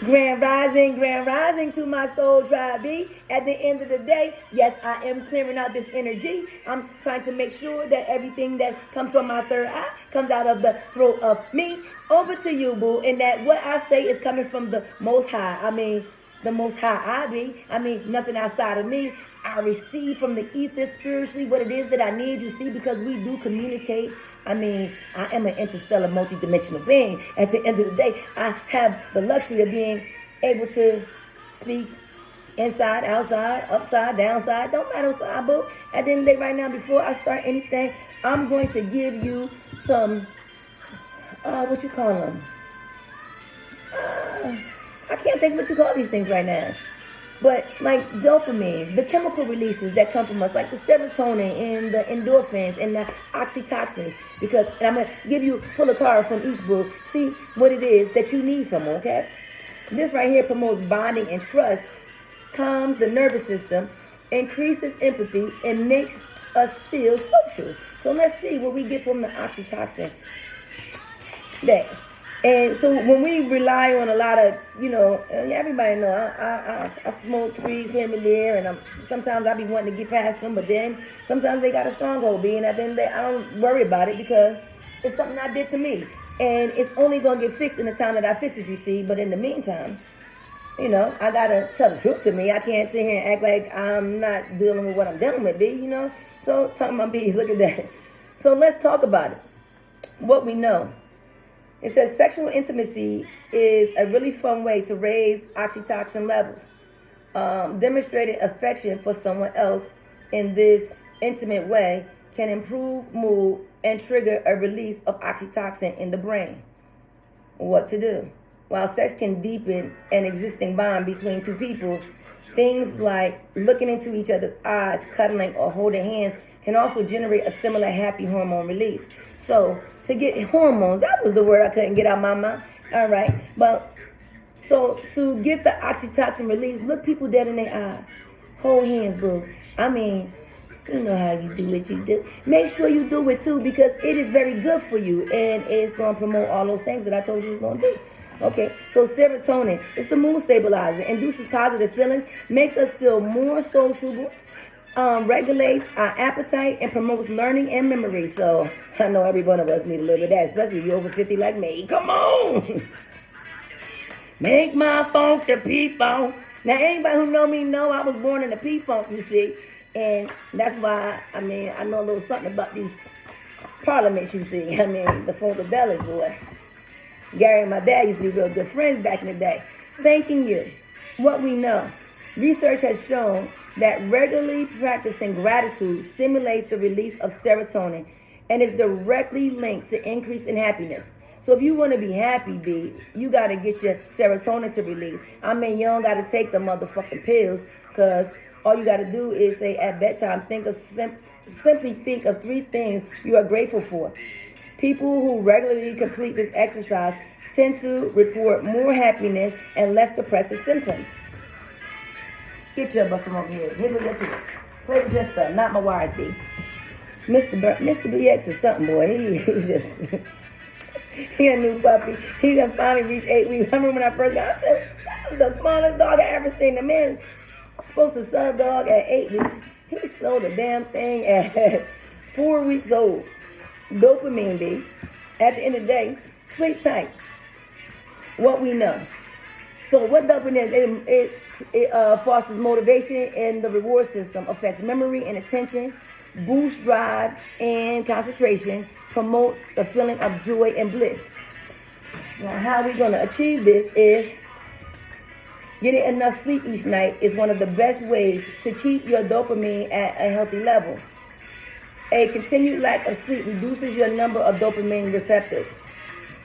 Grand rising to my soul tribe B. At the end of the day, yes, I am clearing out this energy. I'm trying to make sure that everything that comes from my third eye comes out of the throat of me over to you, boo. And that what I say is coming from the Most High. I mean, the Most High I be. I mean, nothing outside of me. I receive from the ether spiritually what it is that I need, you see, because we do communicate. I mean, I am an interstellar multidimensional being. At the end of the day, I have the luxury of being able to speak inside, outside, upside, downside, don't matter side, boo. At the end of the day, right now, before I start anything, I'm going to give you some, what you call them? I can't think what you call these things right now. But like dopamine, the chemical releases that come from us, like the serotonin and the endorphins and the oxytocins, because and I'm going to give you, pull a card from each book, see what it is that you need from them, okay? This right here promotes bonding and trust, calms the nervous system, increases empathy, and makes us feel social. So let's see what we get from the oxytocin. That. And so when we rely on a lot of, you know, everybody know I smoke trees here and there, and sometimes I be wanting to get past them, but then sometimes they got a stronghold being at the end of the day. I don't worry about it because it's something I did to me, and it's only gonna get fixed in the time that I fix it, you see. But in the meantime, you know, I gotta tell the truth to me. I can't sit here and act like I'm not dealing with what I'm dealing with, B. You know. So talking about bees, look at that. So let's talk about it. What we know. It says sexual intimacy is a really fun way to raise oxytocin levels. Demonstrating affection for someone else in this intimate way can improve mood and trigger a release of oxytocin in the brain. What to do? While sex can deepen an existing bond between two people, things like looking into each other's eyes, cuddling, or holding hands can also generate a similar happy hormone release. So, to get hormones, that was the word I couldn't get out my mouth. All right. But, so, to get the oxytocin release, look people dead in their eyes. Hold hands, boo. I mean, you know how you do what you do. Make sure you do it, too, because it is very good for you. And it's going to promote all those things that I told you it's going to do. Okay, so serotonin, it's the mood stabilizer, induces positive feelings, makes us feel more sociable, regulates our appetite, and promotes learning and memory. So I know every one of us need a little bit of that, especially if you're over 50 like me. Come on! Make my funk the P-funk. Now, anybody who know me know I was born in the P-funk, you see. And that's why, I mean, I know a little something about these parliaments, you see. I mean, the funkadelics, boy. Gary and my dad used to be real good friends back in the day. Thanking you. What we know. Research has shown that regularly practicing gratitude stimulates the release of serotonin and is directly linked to increase in happiness. So if you want to be happy, B, you got to get your serotonin to release. I mean, you don't got to take the motherfucking pills, because all you got to do is say at bedtime, simply think of 3 things you are grateful for. People who regularly complete this exercise tend to report more happiness and less depressive symptoms. Get your butt from over here. Here we go to it. Play with your stuff, not my wires, B. Mr. BX is something, boy. He just... he a new puppy. He done finally reached 8 weeks. I remember when I first got, I said, this is the smallest dog I ever seen. The man supposed to sell a dog at 8 weeks. He sold the damn thing at 4 weeks old. Dopamine, B. At the end of the day, sleep tight. What we know. So what dopamine is, it fosters motivation in the reward system, affects memory and attention, boosts drive and concentration, promotes the feeling of joy and bliss. Now, how we're going to achieve this is getting enough sleep each night is one of the best ways to keep your dopamine at a healthy level. A continued lack of sleep reduces your number of dopamine receptors.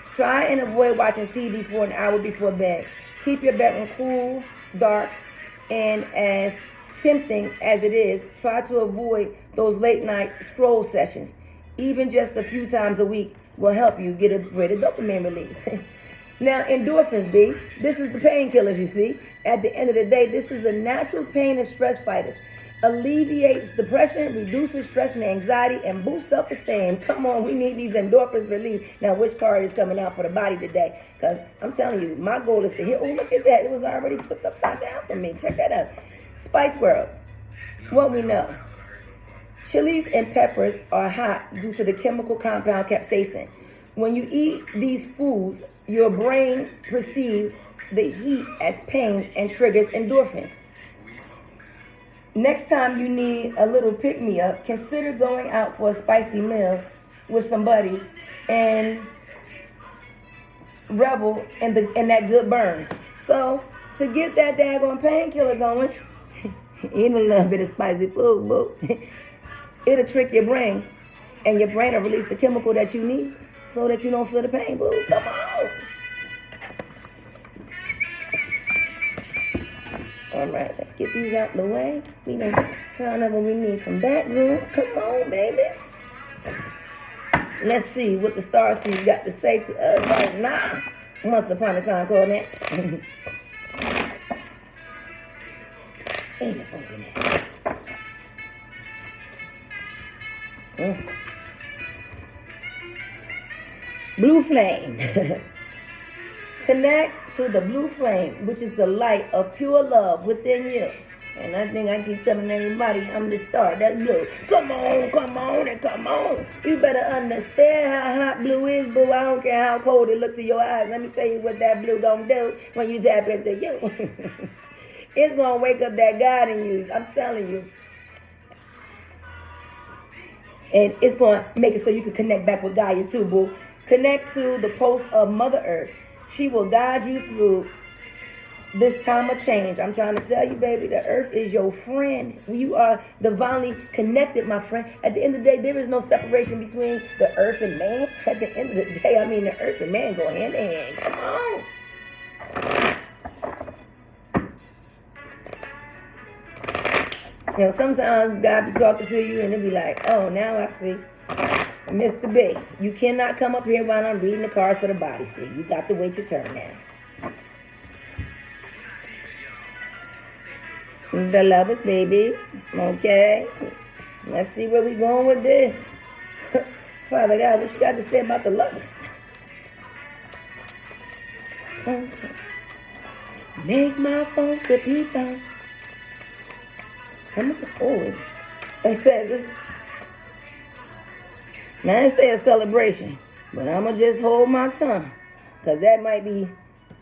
Try and avoid watching TV for an hour before bed. Keep your bedroom cool, dark, and as tempting as it is, try to avoid those late night scroll sessions. Even just a few times a week will help you get a greater dopamine release. Now, endorphins, B, this is the painkillers, you see. At the end of the day, this is a natural pain and stress fighters. alleviates depression, reduces stress and anxiety, and boosts self-esteem. Come on, we need these endorphins released. Now, which card is coming out for the body today? Because I'm telling you, my goal is to hit. Oh, look at that. It was already flipped upside down for me. Check that out. Spice World. What we know. Chilies and peppers are hot due to the chemical compound capsaicin. When you eat these foods, your brain perceives the heat as pain and triggers endorphins. Next time you need a little pick-me-up, consider going out for a spicy meal with some buddies and revel in that good burn. So, to get that daggone painkiller going, eat a little bit of spicy food, boo. It'll trick your brain, and your brain will release the chemical that you need so that you don't feel the pain, boo. Come on. All right, let's get these out the way. We done found out what we need from that room. Come on, babies. Let's see what the star seed got to say to us right now. Once upon a time, called that. Ain't it funky now? Blue flame. Connect to the blue flame, which is the light of pure love within you. And I think I keep telling everybody, I'm the star, that's blue. Come on, come on, and come on. You better understand how hot blue is, boo. I don't care how cold it looks in your eyes. Let me tell you what that blue gonna do when you tap into you. It's gonna wake up that God in you. I'm telling you. And it's gonna make it so you can connect back with Gaia too, boo. Connect to the pulse of Mother Earth. She will guide you through this time of change. I'm trying to tell you, baby, the earth is your friend. You are divinely connected, my friend. At the end of the day, there is no separation between the earth and man. At the end of the day, I mean, the earth and man go hand in hand. Come on. You know, sometimes God be talking to you and it be like, oh, now I see. Mr. B, you cannot come up here while I'm reading the cards for the body. See, you got to wait your turn now. The lovers, baby. Okay. Let's see where we going with this. Father God, what you got to say about the lovers? Okay. Make my phone to beat down. Come on. Oh, it says this. Now, I didn't say a celebration, but I'm going to just hold my tongue, because that might be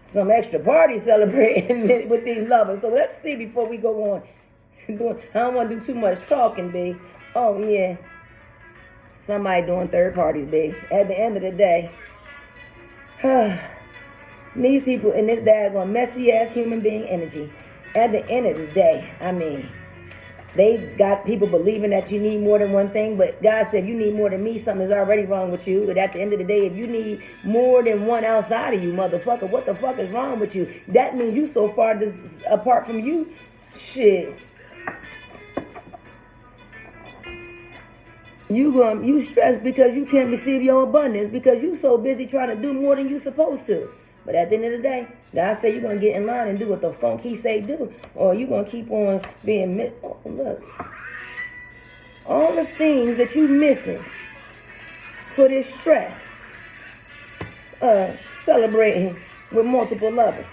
some extra party celebrating with these lovers. So let's see before we go on. I don't want to do too much talking, babe. Oh, yeah. Somebody doing third parties, babe. At the end of the day, these people in this daggone messy-ass human being energy, at the end of the day, I mean, they got people believing that you need more than one thing, but God said, you need more than me, something is already wrong with you. But at the end of the day, if you need more than one outside of you, motherfucker, what the fuck is wrong with you? That means you so far apart from you. Shit. You stressed because you can't receive your abundance because you so busy trying to do more than you supposed to. But at the end of the day, God say you're going to get in line and do what the funk he say do. Or you're going to keep on being... Oh, look. All the things that you missing for this stress. Celebrating with multiple lovers.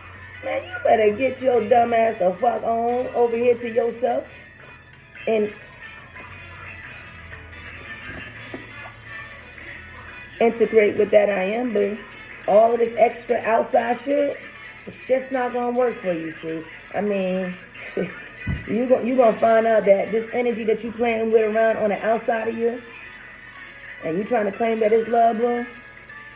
Man, you better get your dumb ass the fuck on over here to yourself. And integrate with that I am, but all of this extra outside shit, it's just not going to work for you, see. I mean, you're going to find out that this energy that you playing with around on the outside of you, and you trying to claim that it's love, bro,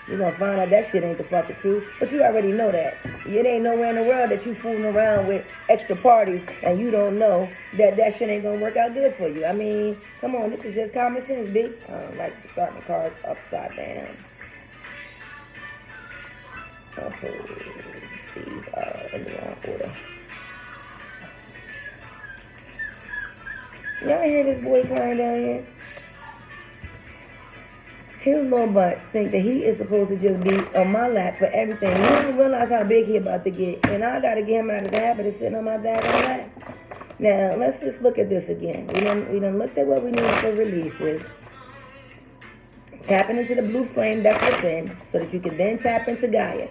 you're going to find out that shit ain't the fucking truth. But you already know that. It ain't nowhere in the world that you fooling around with extra parties, and you don't know that that shit ain't going to work out good for you. I mean, come on, this is just common sense, B. I don't like to start my cards upside down. Also, these are in the wrong order. Y'all hear this boy crying down here? His little butt think that he is supposed to just be on my lap for everything. He don't realize how big he about to get. And I got to get him out of the habit of sitting on my daggone lap. Now, let's just look at this again. We done looked at what we need for releases. Tapping into the blue flame that's within so that you can then tap into Gaia.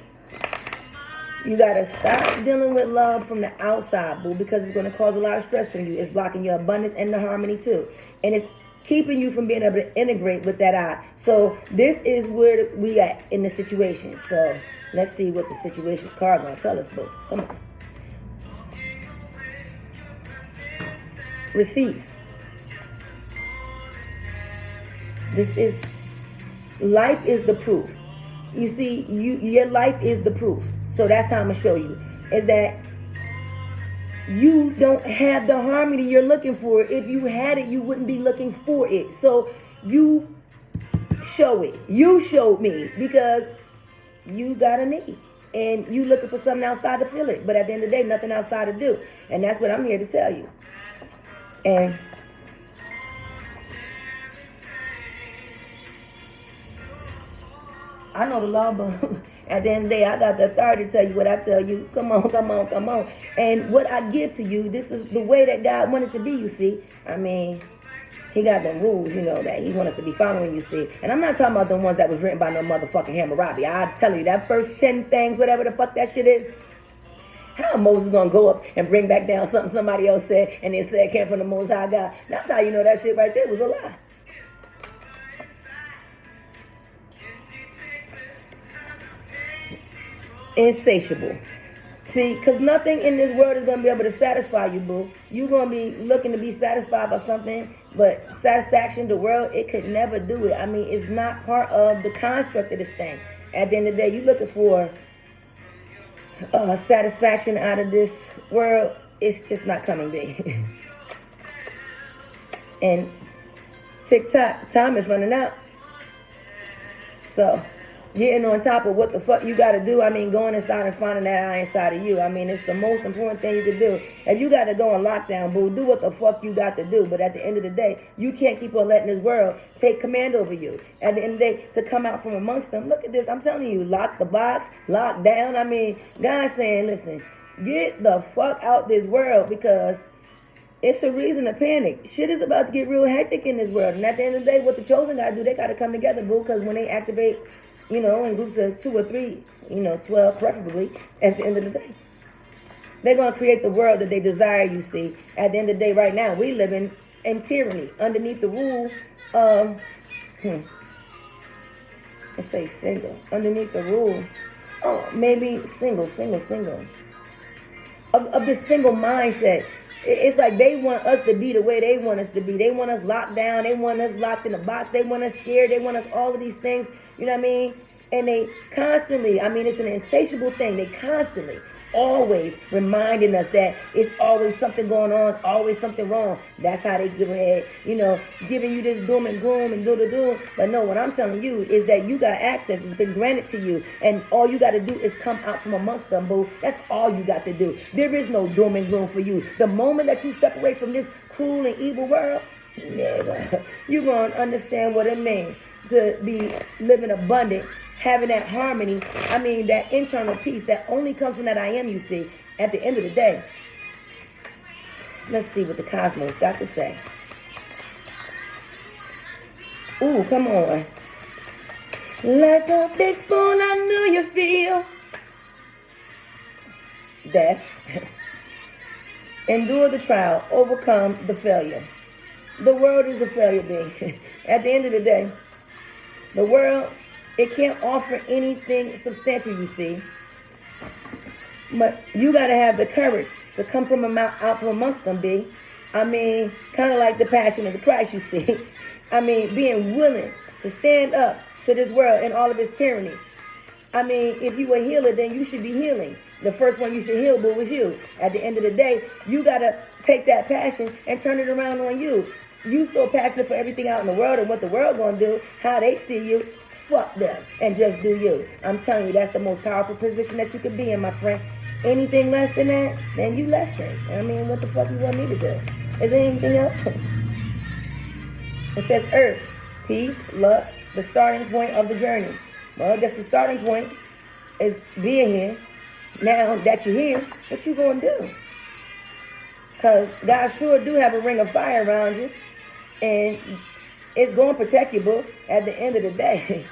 You got to stop dealing with love from the outside, boo, because it's going to cause a lot of stress from you. It's blocking your abundance and the harmony, too. And it's keeping you from being able to integrate with that I. So this is where we at in the situation. So let's see what the situation's card going to tell us, boo. Come on. Receipts. This is, life is the proof. You see, your life is the proof. So that's how I'm going to show you. Is that you don't have the harmony you're looking for. If you had it, you wouldn't be looking for it. So you show it. You showed me because you got a need. And you looking for something outside to fill it. But at the end of the day, nothing outside to do. And that's what I'm here to tell you. And I know the law, but at the end of the day, I got the authority to tell you what I tell you. Come on, come on, come on. And what I give to you, this is the way that God wanted to be, you see. I mean, he got them rules, you know, that he wants us to be following, you see. And I'm not talking about the ones that was written by no motherfucking Hammurabi. I tell you, that first 10 things, whatever the fuck that shit is, how Moses gonna go up and bring back down something somebody else said and they said it came from the Most High God? That's how you know that shit right there was a lie. Insatiable. See, because nothing in this world is going to be able to satisfy you, boo. You're going to be looking to be satisfied by something, but satisfaction, the world, it could never do it. I mean, it's not part of the construct of this thing. At the end of the day, you're looking for satisfaction out of this world. It's just not coming, baby. And tick-tock, time is running out. So getting on top of what the fuck you got to do. I mean, going inside and finding that eye inside of you. I mean, it's the most important thing you can do. If you got to go on lockdown, boo, do what the fuck you got to do. But at the end of the day, you can't keep on letting this world take command over you. At the end of the day, to come out from amongst them, look at this. I'm telling you, lock the box, lock down. I mean, God's saying, listen, get the fuck out this world because it's a reason to panic. Shit is about to get real hectic in this world. And at the end of the day, what the chosen got to do, they got to come together, boo, because when they activate, you know, in groups of 2 or 3, 12 preferably, at the end of the day, they're going to create the world that they desire, you see. At the end of the day, right now, we live in tyranny, underneath the rule of, let's say single, underneath the rule, maybe single, of this single mindset. It's like they want us to be the way they want us to be. They want us locked down. They want us locked in a box. They want us scared. They want us all of these things. You know what I mean? And they constantly, I mean, it's an insatiable thing. They constantly, always reminding us that it's always something going on, always something wrong. That's how they give ahead, giving you this doom and gloom and do. But no, what I'm telling you is that you got access. It's been granted to you. And all you got to do is come out from amongst them, boo. That's all you got to do. There is no doom and gloom for you. The moment that you separate from this cruel and evil world, you're going to understand what it means to be living abundant, having that harmony, I mean, that internal peace that only comes from that I am, you see. At the end of the day, let's see what the cosmos got to say. Ooh, come on. Like a big fool, I knew you feel. Death. Endure the trial, overcome the failure. The world is a failure, baby. At the end of the day, the world, it can't offer anything substantial, you see. But you got to have the courage to come from out from amongst them, B. I mean, kind of like the passion of the Christ, you see. I mean, being willing to stand up to this world and all of its tyranny. I mean, if you a healer, then you should be healing. The first one you should heal, boo, was you. At the end of the day, you got to take that passion and turn it around on you. You so passionate for everything out in the world and what the world going to do, how they see you, fuck them and just do you. I'm telling you, that's the most powerful position that you could be in, my friend. Anything less than that, then you less than. I mean, what the fuck you want me to do? Is there anything else? It says earth, peace, luck, the starting point of the journey. Well, I guess the starting point is being here. Now that you're here, what you going to do? Because God sure do have a ring of fire around you. And it's going to protect you, boo, at the end of the day.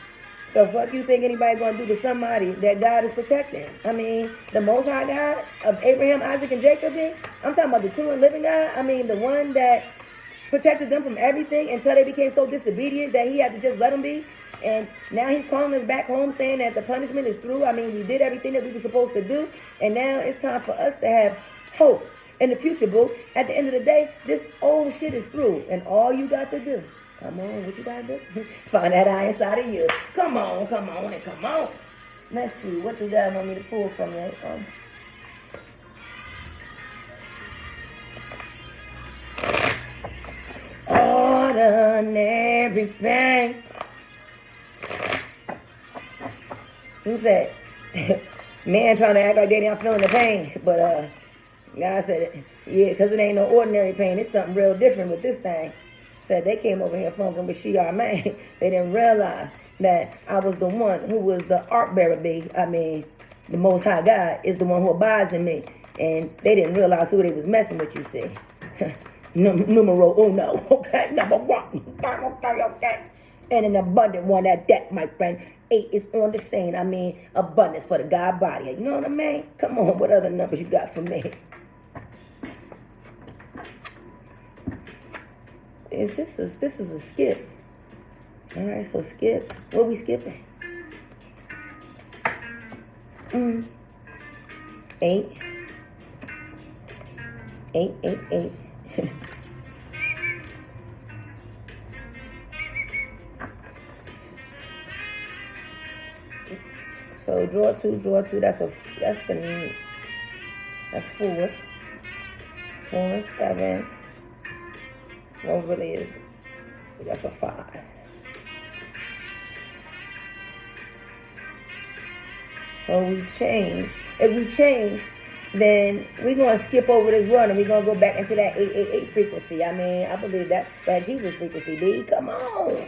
The fuck you think anybody going to do to somebody that God is protecting? I mean, the Most High God of Abraham, Isaac, and Jacob, I'm talking about the true and living God. I mean, the one that protected them from everything until they became so disobedient that he had to just let them be. And now he's calling us back home saying that the punishment is through. I mean, we did everything that we were supposed to do. And now it's time for us to have hope in the future, boo. At the end of the day, this old shit is through. And all you got to do, come on, what you got to do? Find that eye inside of you. Come on, and come on. Let's see, what do God want me to pull from you? Ordinary pain. Who said, man trying to act like they not feeling the pain, but God said, yeah, because it ain't no ordinary pain. It's something real different with this thing. Said they came over here funkin' with she our man. They didn't realize that I was the one who was the ark bearer be. I mean, the Most High God is the one who abides in me. And they didn't realize who they was messing with, you see. Numero uno, okay, number one, okay. And an abundant one at that, my friend. 8 is on the scene. I mean, abundance for the God body. You know what I mean? Come on, what other numbers you got for me? This is a skip. All right, so skip. What we skipping? 8. 8. So draw two. That's 4. 4 and 7. What really is? That's a 5. So we change. If we change, then we're going to skip over this run and we're going to go back into that 888 frequency. I mean, I believe that's that Jesus frequency, B. Come on.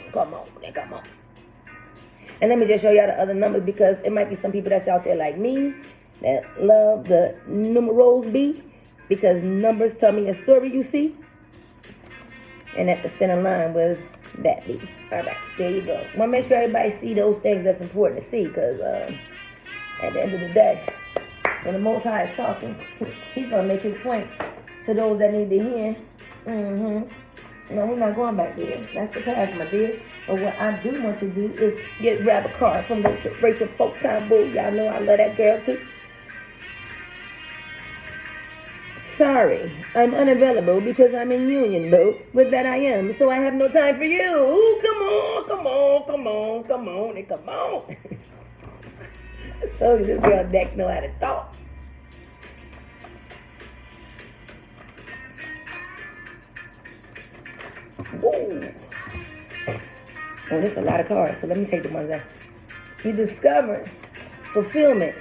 And let me just show y'all the other numbers because it might be some people that's out there like me that love the numerals, B, because numbers tell me a story, you see. And at the center line was that B. All right, there you go. Want to make sure everybody see those things that's important to see because at the end of the day, when the Most High is talking, he's going to make his point to those that need to hear. No, we're not going back there. That's the past, my dear. But what I do want to do is grab a card from Rachel Folktime Boo. Y'all know I love that girl too. Sorry, I'm unavailable because I'm in union, boo. With that I am, so I have no time for you. Ooh, come on, and come on. So this girl deck know how to talk. Whoa. Oh, there's a lot of cards, so let me take the ones out. You discover fulfillment.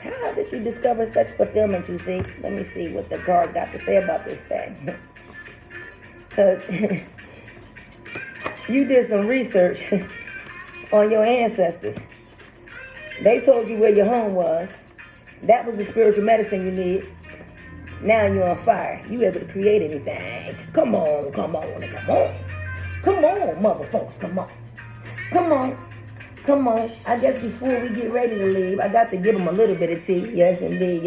How did you discover such fulfillment, you see? Let me see what the card got to say about this thing. Because you did some research on your ancestors. They told you where your home was. That was the spiritual medicine you need. Now you're on fire. You able to create anything. Come on. Come on, mother folks, come on. I guess before we get ready to leave, I got to give them a little bit of tea. Yes, indeed.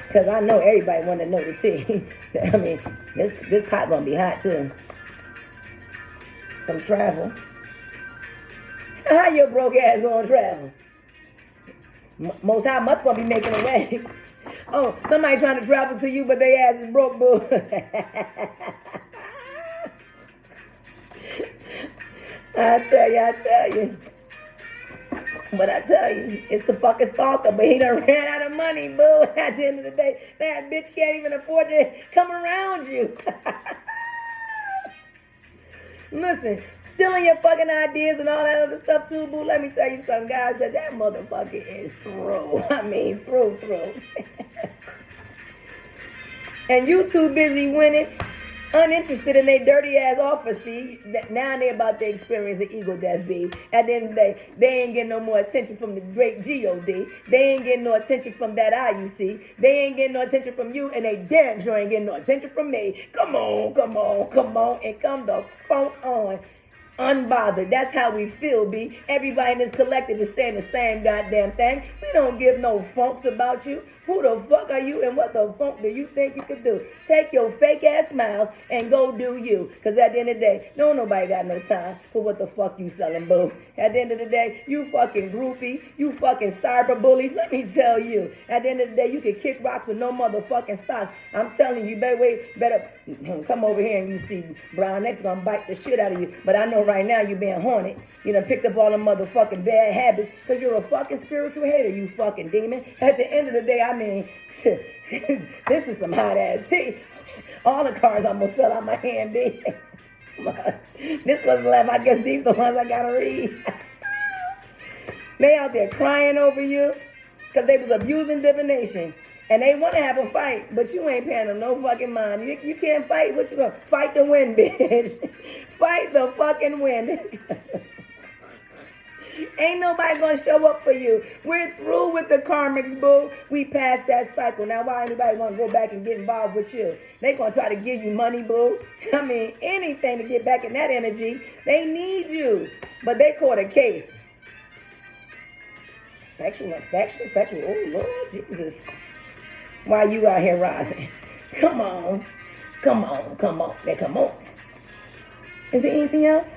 Because I know everybody want to know the tea. I mean, this pot going to be hot, too. Some travel. How your broke ass going to travel? Most High must going to be making a way. Oh, somebody trying to travel to you, but they ass is broke, boo. I tell you. But I tell you, it's the fucking stalker, but he done ran out of money, boo. At the end of the day, that bitch can't even afford to come around you. Listen, stealing your fucking ideas and all that other stuff too, boo. Let me tell you something, guys. That motherfucker is through. I mean, through. And you too busy winning uninterested in their dirty ass office. See, now they about to experience the ego death, B. At the end of the day, they ain't getting no more attention from the great G.O.D. They ain't getting no attention from that IUC. They ain't getting no attention from you, and they damn sure ain't getting no attention from me. Come on, come on, come on, and come the funk on. Unbothered. That's how we feel, B. Everybody in this collective is saying the same goddamn thing. We don't give no funks about you. Who the fuck are you and what the fuck do you think you could do? Take your fake ass smiles and go do you. Because at the end of the day, nobody got no time for what the fuck you selling, boo. At the end of the day, you fucking groupie. You fucking cyber bullies. Let me tell you. At the end of the day, you can kick rocks with no motherfucking socks. I'm telling you, better come over here and you see Brown X gonna bite the shit out of you. But I know right now you being haunted. You done picked up all the motherfucking bad habits because you're a fucking spiritual hater, you fucking demon. At the end of the day, I mean, shit, this is some hot ass tea. All the cards almost fell out my hand, B. This wasn't left. I guess these are the ones I gotta read. They out there crying over you because they was abusing divination. And they want to have a fight, but you ain't paying them no fucking mind. You can't fight. What you gonna fight the win, bitch? Fight the fucking win. Ain't nobody gonna show up for you. We're through with the karmics, boo. We passed that cycle. Now, why anybody wanna go back and get involved with you? They gonna try to give you money, boo. I mean, anything to get back in that energy. They need you, but they caught a case. Sexual infection, oh Lord Jesus. Why you out here rising? Come on. Now, come on. Is there anything else?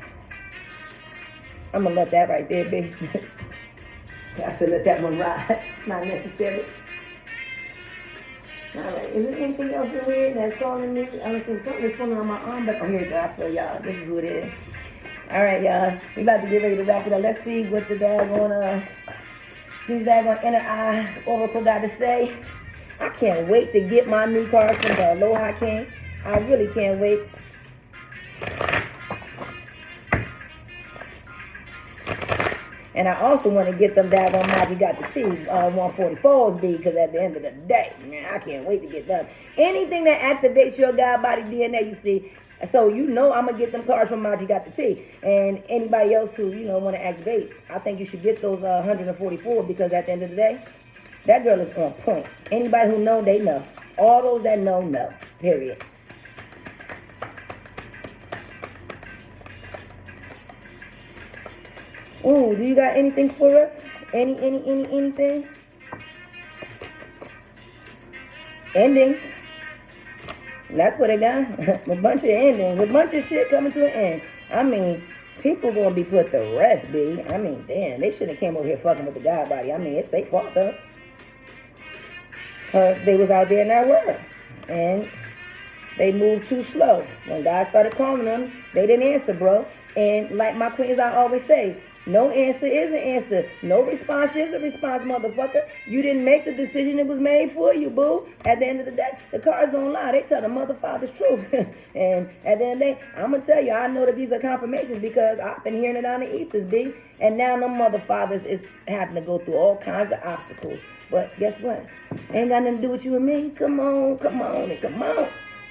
I'm going to let that right there be. I said let that one ride. It's not necessary. All right. Is there anything else in here that's calling me? I was thinking something is pulling on my arm, but here you go. I feel y'all. This is what it is. All right, y'all. We about to get ready to wrap it up. Let's see what the daggone inner eye oracle got to say. I can't wait to get my new cards from the Aloha King. I really can't wait. And I also want to get them daggone Magic Got the T 144s, B, because at the end of the day, man, I can't wait to get them. Anything that activates your God body DNA, you see. So I'm going to get them cards from Magic Got the T. And anybody else who, want to activate, I think you should get those 144 because at the end of the day, that girl is on point. Anybody who know, they know. All those that know. Period. Ooh, do you got anything for us? Anything? Endings. That's what they got. A bunch of endings. A bunch of shit coming to an end. I mean, people gonna be put to rest, B. I mean, damn, they shouldn't have came over here fucking with the God body. I mean, it's their fault, though. They was out there in that world. And they moved too slow. When God started calling them, they didn't answer, bro. And like my queens, I always say, no answer is an answer. No response is a response, motherfucker. You didn't make the decision. It was made for you, boo. At the end of the day, the cards don't lie. They tell the motherfucker's truth. And at the end of the day, I'm going to tell you, I know that these are confirmations because I've been hearing it on the ethers, B. And now them motherfuckers is having to go through all kinds of obstacles. But guess what? Ain't got nothing to do with you and me. Come on.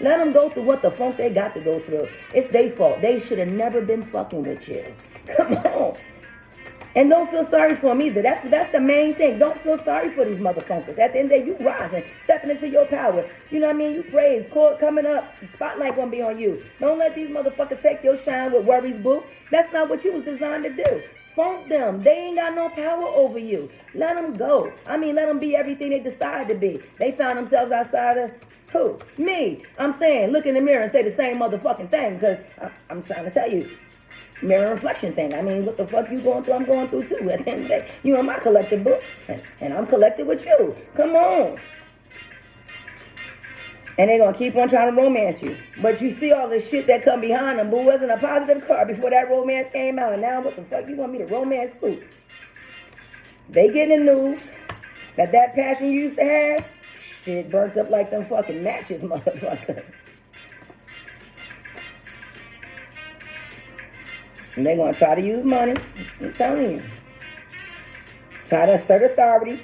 Let them go through what the fuck they got to go through. It's their fault. They should have never been fucking with you. Come on. And don't feel sorry for them either. That's the main thing. Don't feel sorry for these motherfuckers. At the end of the day, you rising, stepping into your power. You know what I mean? You praise, court coming up. The spotlight gonna be on you. Don't let these motherfuckers take your shine with worries, boo. That's not what you was designed to do. Funk them. They ain't got no power over you. Let them go. I mean, let them be everything they decided to be. They found themselves outside of who? Me. I'm saying, look in the mirror and say the same motherfucking thing because I'm trying to tell you. Mirror reflection thing. I mean, what the fuck you going through? I'm going through too. At the end of the day, you in my collective book, and I'm collected with you. Come on. And they're going to keep on trying to romance you. But you see all the shit that come behind them, boo. Wasn't a positive card before that romance came out. And now what the fuck you want me to romance who? They getting the news that passion you used to have, shit burnt up like them fucking matches, motherfucker. And they're going to try to use money. I'm telling you. Try to assert authority.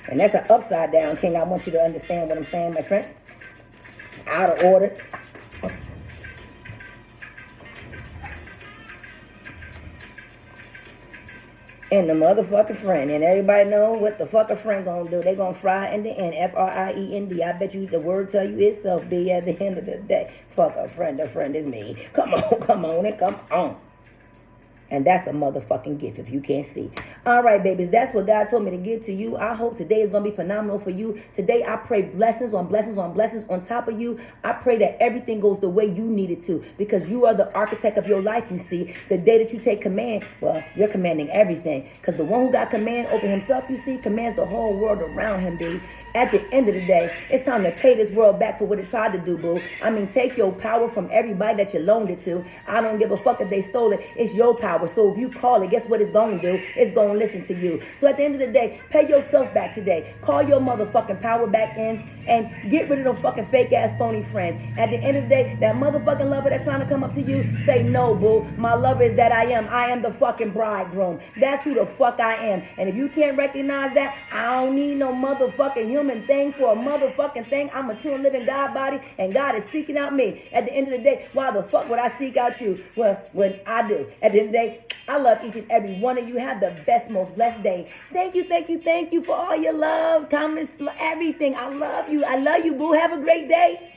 And that's an upside down king. I want you to understand what I'm saying, my friends. Out of order. And the motherfucking friend. And everybody know what the fucking friend gonna do. They gonna fry in the end. Friend. I bet you the word tell you itself, B, at the end of the day. Fuck a friend. A friend is me. Come on, come on, and come on. And that's a motherfucking gift if you can't see. All right, babies, that's what God told me to give to you. I hope today is going to be phenomenal for you. Today, I pray blessings on blessings on blessings on top of you. I pray that everything goes the way you need it to, because you are the architect of your life, you see. The day that you take command, well, you're commanding everything, because the one who got command over himself, you see, commands the whole world around him, B. At the end of the day, it's time to pay this world back for what it tried to do, boo. I mean, take your power from everybody that you loaned it to. I don't give a fuck if they stole it. It's your power. So if you call it, guess what it's going to do? It's going to listen to you. So at the end of the day, pay yourself back today. Call your motherfucking power back in and get rid of those fucking fake-ass phony friends. At the end of the day, that motherfucking lover that's trying to come up to you, say, no, boo. My lover is that I am. I am the fucking bridegroom. That's who the fuck I am. And if you can't recognize that, I don't need no motherfucking human thing for a motherfucking thing. I'm a true and living God body, and God is seeking out me. At the end of the day, why the fuck would I seek out you? Well, when I do. At the end of the day, I love each and every one of you. Have the best, most blessed day. Thank you, thank you, thank you for all your love, comments, everything. I love you. I love you, boo. Have a great day.